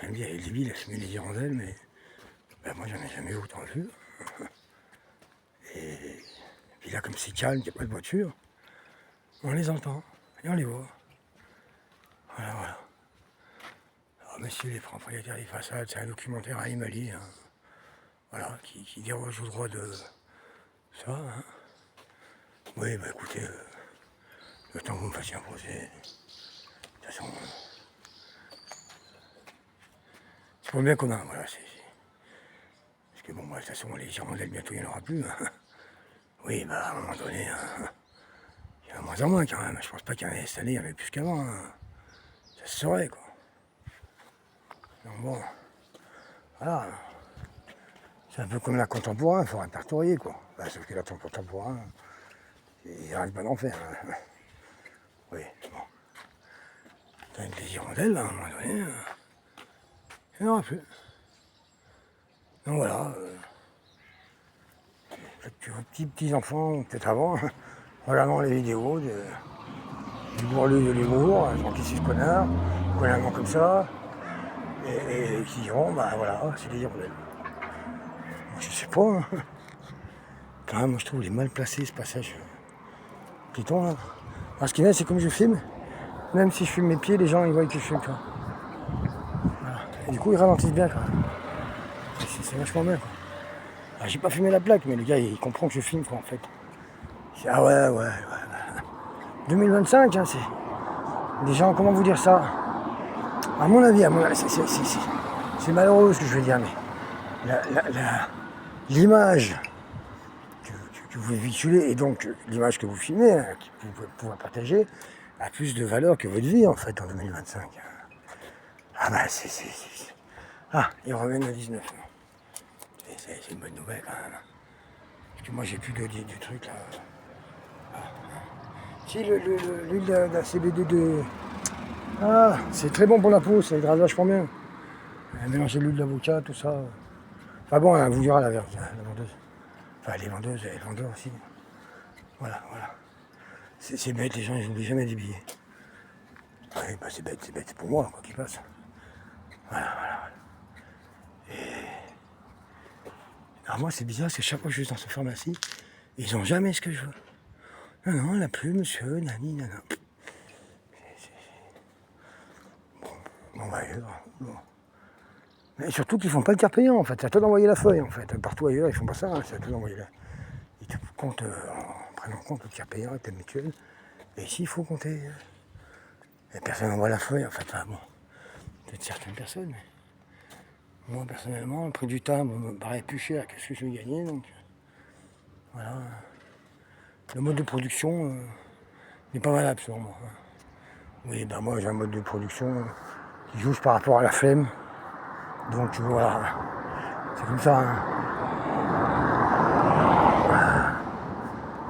me dit, elle est débile, elle fumer les hirondelles, mais ben, moi, j'en ai jamais autant vu. Et puis là, comme c'est calme, il n'y a pas de voiture, on les entend et on les voit. Voilà, voilà. Alors, messieurs les propriétaires des façades, c'est un documentaire à Imali, hein, voilà, qui déroge au droit de ça. Hein. Oui, bah écoutez, le temps que vous me fassiez imposer, de toute façon, c'est pour le bien commun, voilà. Parce que bon, bah, de toute façon, les hirondelles, bientôt, il n'y en aura plus. Hein. Oui, bah à un moment donné, hein, il y en a moins en moins quand même. Je pense pas qu'il y en ait cette année, il y en avait plus qu'avant. Hein. Ça se saurait, quoi. Donc bon, voilà. C'est un peu comme la contemporain, il faut répertorier, quoi. Bah, sauf que la contemporain, il n'arrête pas d'en faire. Hein. Oui, bon. Avec les hirondelles, à un moment donné, il n'y en aura plus. Donc voilà. Peut-être vos petits-enfants, peut-être avant, regardant les vidéos du bourrelet de l'humour, genre qui c'est ce connard, qui connaît un nom comme ça, et qui diront, bah voilà, c'est les hirondelles. Moi, je sais pas, hein. Quand même, moi je trouve il est mal placé ce passage piéton là. Alors ce qui est bien, c'est comme je filme, même si je filme mes pieds, les gens ils voient que je filme, quoi. Voilà. Et du coup, ils ralentissent bien, quoi. C'est vachement bien, quoi. Alors, j'ai pas filmé la plaque, mais le gars il comprend que je filme, quoi, en fait. Ah ouais. 2025, hein, c'est. Les gens, comment vous dire ça? À mon avis, c'est malheureux ce que je veux dire, mais l'image que vous véhiculez et donc l'image que vous filmez, hein, que vous pouvez pouvoir partager, a plus de valeur que votre vie en fait en 2025. Ah bah Ah, ils reviennent à 19. C'est une bonne nouvelle quand même. Parce que moi j'ai plus du truc là. Si l'huile de CBD de. Ah, c'est très bon pour la peau, ça hydrate vachement bien. Mélanger l'huile d'avocat, tout ça. Enfin bon, elle vous dira la vendeuse. Enfin les vendeuses et les vendeurs aussi. Voilà. C'est bête, les gens ils n'oublient jamais des billets. Oui, bah c'est bête pour moi, quoi qu'il passe. Voilà. Alors moi c'est bizarre, parce que chaque fois que je suis dans cette pharmacie, ils n'ont jamais ce que je veux. Non, elle n'a plus, monsieur, nani, nana. Bon, bah ailleurs. Bon. Mais surtout qu'ils font pas le tiers payant en fait, c'est à toi d'envoyer la feuille en fait. Partout ailleurs, ils font pas ça, hein, c'est à toi d'envoyer la. Ils te comptent en prenant en compte le tiers payant et ta mutuelle. Et ici, il faut compter. Et personne n'envoie la feuille en fait. Enfin bon, peut-être certaines personnes, mais moi personnellement, le prix du timbre me paraît plus cher que ce que je vais gagner, donc voilà. Le mode de production n'est pas valable sur moi. Hein. Oui, ben moi j'ai un mode de production qui joue par rapport à la flemme. Donc voilà, c'est comme ça. Hein.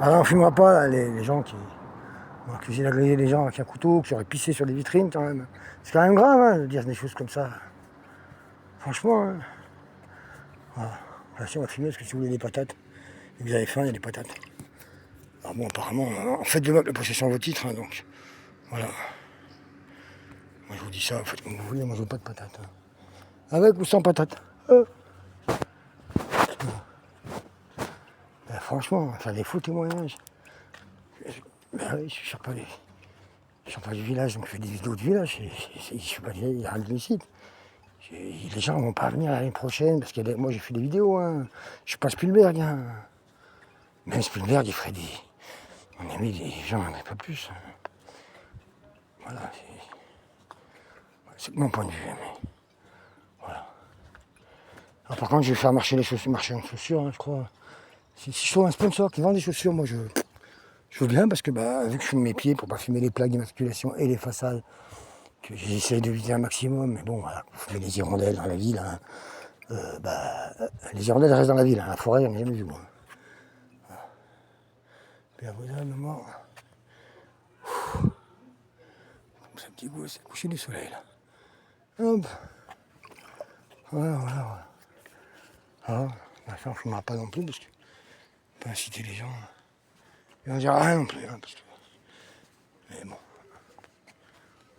Alors on ne filmera pas là, les gens qui. On va cuisiner à griller les gens avec un couteau, qui auraient pissé sur les vitrines quand même. C'est quand même grave hein, de dire des choses comme ça. Franchement. Hein. Voilà. Là, si on va filmer parce que si vous voulez des patates et que vous avez faim, il y a des patates. Alors bon, apparemment, en fait de la possession de vos titres, hein, donc voilà. Moi je vous dis ça, faites comme vous voulez, moi je veux pas de patates. Hein. Avec ou sans patates. Ben, franchement, faire des faux témoignages. Ben oui, je ne sors pas du village, donc je fais des vidéos de village. Je ne suis pas il y a rien de licite. Les gens ne vont pas venir l'année prochaine, parce que moi j'ai fait des vidéos. Hein. Je suis pas Spielberg. Hein. Même Spielberg, il ferait des. On a mis des gens, mais pas plus. Hein. Voilà, c'est mon point de vue. Mais voilà. Alors, par contre, je vais faire marcher les chaussures, marcher en chaussures, hein, je crois. Si je trouve un sponsor qui vend des chaussures, moi je veux bien, parce que bah, vu que je fume mes pieds pour pas fumer les plaques d'immatriculation et les façades, que j'essaie d'éviter un maximum, mais bon, voilà, vous fumez les hirondelles dans la ville, hein, les hirondelles restent dans la ville, hein, la forêt, j'en ai jamais vu moi. Voilà. Puis à vous un moment, comme ça, petit goût, c'est le coucher du soleil là. Hop. Voilà. Ah, bah, ça on ne fumera pas non plus, parce que on peut inciter les gens. Ils vont dire rien non plus, hein, parce que. Mais bon.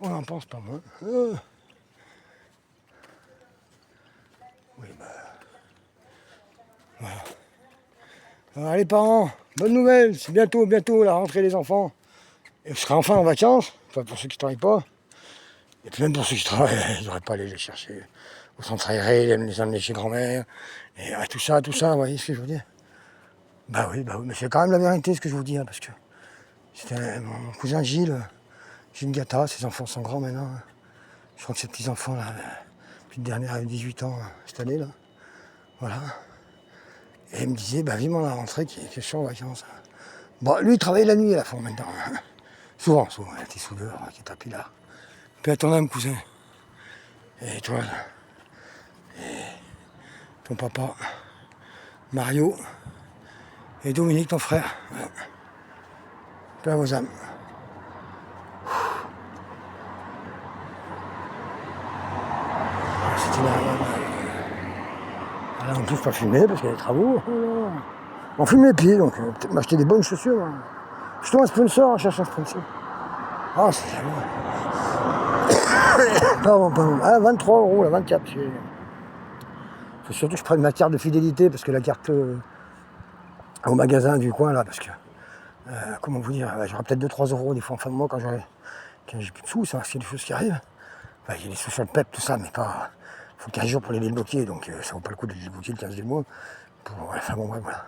On n'en pense pas moins. Alors, les parents, bonne nouvelle, c'est bientôt la rentrée des enfants. Et je serai enfin en vacances, enfin pour ceux qui ne travaillent pas. Et puis même pour ceux qui travaillent, ils n'auraient pas à aller les chercher au centre aéré, les emmener chez grand-mère. Et tout ça, vous voyez ce que je veux dire? Bah oui, mais c'est quand même la vérité ce que je vous dis, hein, parce que c'était mon cousin Gilles Gatta, ses enfants sont grands maintenant. Je crois que ses petits-enfants, là, puis le dernier a eu 18 ans cette année, là. Voilà. Et il me disait, vivement la rentrée, que je suis en vacances. Bon, lui, il travaillait la nuit à la fin maintenant. Souvent, il était soudeur, qui est tapis là. Puis à ton âme, cousin. Et toi, et ton papa, Mario, et Dominique, ton frère. Paix à vos âmes. C'était là, on ne peut pas fumer parce qu'il y a des travaux. On fume les pieds, donc peut-être m'acheter des bonnes chaussures. Hein. Je trouve un sponsor, je cherche un sponsor. Ah, c'est jamais. Pardon. Ah, 23 €, là, 24. Il faut surtout que je prenne ma carte de fidélité parce que la carte au magasin du coin, là, parce que, comment vous dire, j'aurai peut-être 2-3 € des fois en fin de mois quand j'ai plus de sous, ça, parce qu'il y a des choses qui arrivent. Il y a des sous sur le PEP, tout ça, mais pas. Il faut 15 jours pour les débloquer, donc ça vaut pas le coup de les débloquer le 15 du mois. Enfin bon, bref, voilà.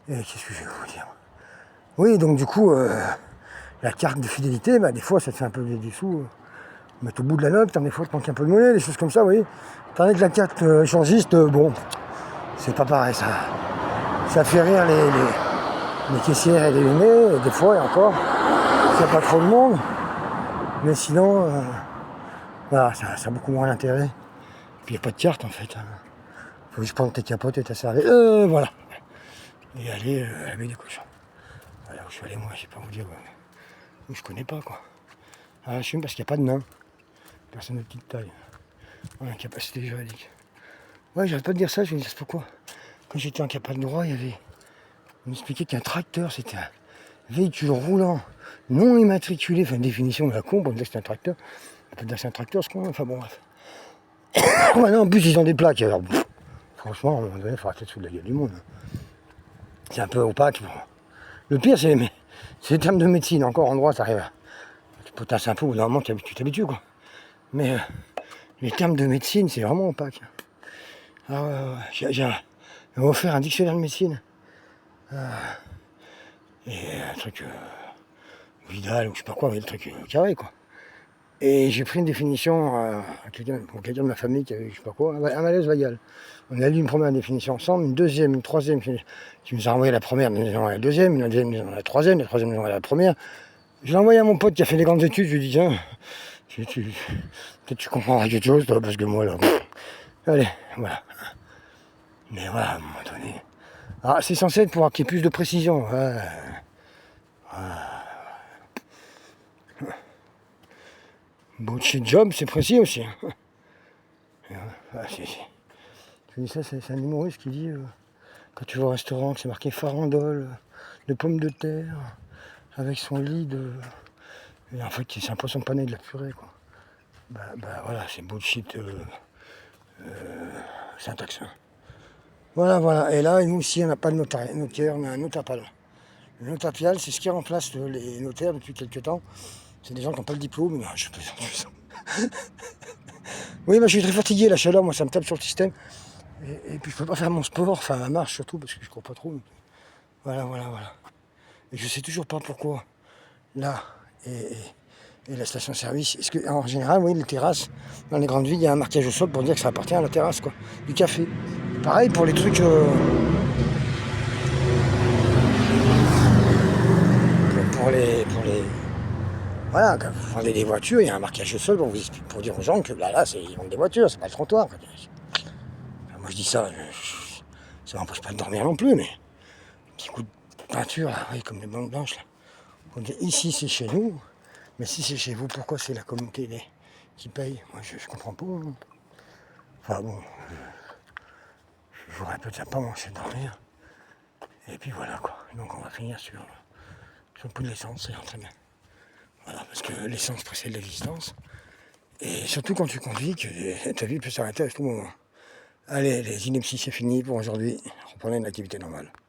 Et qu'est-ce que je vais vous dire? Oui, donc du coup, la carte de fidélité, des fois ça te fait un peu des sous. Mettre au bout de la note, des fois tu manques un peu de monnaie, des choses comme ça, vous voyez. Tandis que la carte échangiste, bon, c'est pas pareil, ça fait rire les caissières et les lunettes, et des fois et encore, il n'y a pas trop de monde. Mais sinon, voilà, ça a beaucoup moins d'intérêt. Puis il n'y a pas de carte en fait. Faut juste prendre tes capotes et ta serviette. Voilà. Et aller avec des cochons. Voilà où je suis allé moi, je sais pas vous dire où je connais pas quoi. Ah, je fume parce qu'il n'y a pas de nain. Personne de petite taille. Voilà, incapacité juridique. Ouais, j'arrête pas de dire ça, je vais vous dire pourquoi. Quand j'étais incapable de droit, on m'expliquait qu'un tracteur, c'était un véhicule roulant non immatriculé, enfin une définition de la con, on disait que c'était un tracteur. On peut dire que c'est un tracteur ce qu'on, enfin bon bref. Maintenant en plus ils ont des plaques, alors franchement, à un moment donné, il faut arrêter de foutre la gueule du monde. C'est un peu opaque. Le pire, c'est les termes de médecine. Encore en droit, ça arrive. Tu potasses un peu, au bout d'un moment, tu t'habitues, quoi. Mais les termes de médecine, c'est vraiment opaque. Alors, j'ai offert un dictionnaire de médecine. Et un truc Vidal, ou je sais pas quoi, mais le truc carré, quoi. Et j'ai pris une définition à quelqu'un de ma famille qui avait, je sais pas quoi, un malaise vagal. On a lu une première définition ensemble, une deuxième, une troisième, qui nous a envoyé la première, nous avons la deuxième, la deuxième, nous avons la troisième nous avons la première. Je l'ai envoyé à mon pote qui a fait des grandes études, je lui ai dit, tiens, peut-être tu comprendras quelque chose, toi, parce que moi, là, allez, voilà. Mais voilà, à un moment donné. Ah, c'est censé être pour qu'il y ait plus de précision. Bullshit job, c'est précis aussi. Je dis ça, c'est un humoriste qui dit quand tu vas au restaurant, que c'est marqué farandole de pommes de terre avec son lit de. Et en fait, c'est un poisson pané de la purée, quoi. Voilà, c'est bullshit syntaxe. Voilà. Et là, nous aussi, on n'a pas de notaire, on a un notapal. Le notapial, c'est ce qui remplace les notaires depuis quelques temps. C'est des gens qui n'ont pas le diplôme. Non, je plaisante. Oui, je suis très fatigué, la chaleur, moi, ça me tape sur le système. Et puis, je peux pas faire mon sport, enfin, ma marche surtout, parce que je cours pas trop. Voilà. Et je sais toujours pas pourquoi, là, et la station-service. Est-ce que, en général, oui, les terrasses, dans les grandes villes, il y a un marquage au sol pour dire que ça appartient à la terrasse, quoi. Du café. Pareil pour les trucs. Pour les. Voilà, quand vous vendez des voitures, il y a un marquage au sol pour dire aux gens que là, ils vendent des voitures, c'est pas le trottoir. Moi, je dis ça, ça m'empêche pas de dormir non plus, mais un petit coup de peinture, là, oui, comme les bandes blanches, là. On dit, ici, c'est chez nous, mais si c'est chez vous, pourquoi c'est la communauté qui paye? Moi, je comprends pas. Hein. Enfin bon, je vous répète, ça n'a pas manqué de dormir. Et puis voilà, quoi. Donc, on va finir sur le prix de l'essence, c'est très bien. Voilà, parce que l'essence précède l'existence. Et surtout quand tu conduis, que ta vie peut s'arrêter à tout moment. Allez, les inepties, c'est fini pour aujourd'hui. Reprenez une activité normale.